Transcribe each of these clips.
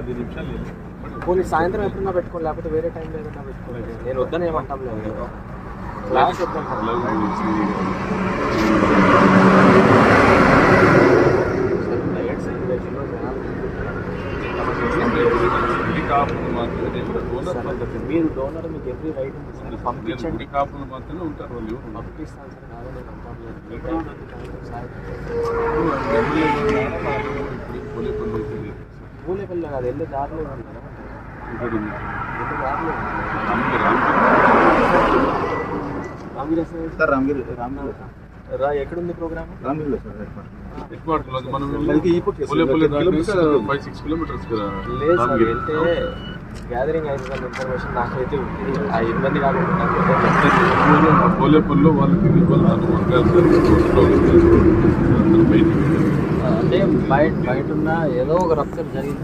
10 నిమిషాలు పోనీ సాయంత్రం ఎప్పుడన్నా పెట్టుకోండి, లేకపోతే వేరే టైంలో ఏదైనా పెట్టుకోండి. నేను వద్దని ఏమంటాం లేదు. క్లాస్ మీరు డోనర్, మీకు ఎవ్రీ రైట్ ఉంది సార్. పంపించండి, కాపులు మాత్రమే ఉంటారు వాళ్ళు. పంపిస్తాను సార్, కాదని నేను అంటాం లేదు. పూలేపల్లి కాదు, వెళ్ళే దారిలో రా. ఎక్కడుంది ప్రోగ్రామ్? రామగిరిలో సార్. హెడ్ క్వార్టర్ మనం 5-6 కిలోమీటర్స్ కదా. లేదు సార్, వెళ్తే గ్యాదరింగ్ అవుతుందని ఇన్ఫర్మేషన్ నాకైతే ఉంది. ఆ ఇబ్బంది కాకుండా పోలేపల్లిలో వాళ్ళకి అంటే బయట ఉన్న ఏదో ఒక రప్చర్ జరిగింది,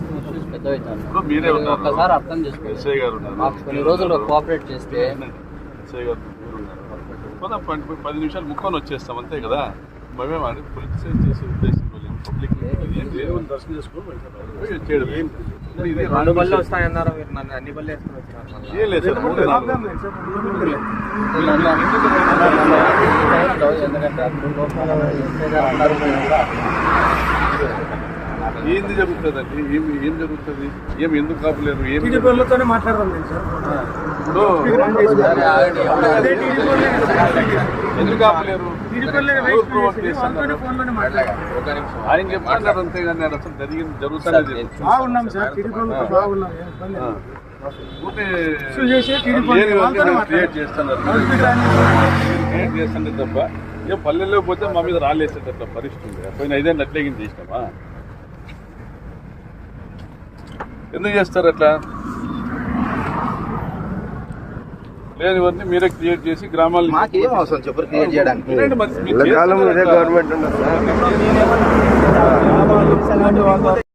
పెద్ద అవుతాను. మీరే ఒక్కసారి అర్థం చేసుకోండి. ఎస్ఐ గారు మాకు కొన్ని రోజులు కోఆపరేట్ చేస్తే ఎస్ఐ గారు 10 నిమిషాలు ముక్కొని వచ్చేస్తాం అంతే కదా. మేమేమంటే పోలీస్ చేసే ఉద్దేశం పబ్లిక్ దర్శనం చేసుకోవడం. 2 బళ్ళు వస్తాయన్నారు మీరు, నన్ను అన్ని బళ్ళు వేసుకుని వచ్చినారు. ఏం లేదు సార్, ఎందుకంటే అప్పుడు లోపల అన్నారు. ఏంది జరుగుతుందండి? ఏం జరుగుతుంది? ఎందుకు కాపులేరు? టీడీపీలతోనే మాట్లాడదాం నేను సార్. ఎందుకు కాపులేరు? ఆయన చెప్పారు అంతేగాని అసలు జరుగుతుంది బాగున్నాం సార్, టీడీపీలతో బాగున్నాం. క్రియేట్ చేస్తున్నారు తప్ప ఏం పల్లెల్లో పోతే మా మీద రాలేసేటట్ల పరిస్థితి ఉంది. పోయిన 5 ఏళ్ళు అట్లే చేసినామా? ఎందుకు చేస్తారు అట్లా? లేనివన్నీ మీరే క్రియేట్ చేసి గ్రామాలు మాకేం అవసరం చెప్పరు క్రియేట్ చేయడానికి. గవర్నమెంట్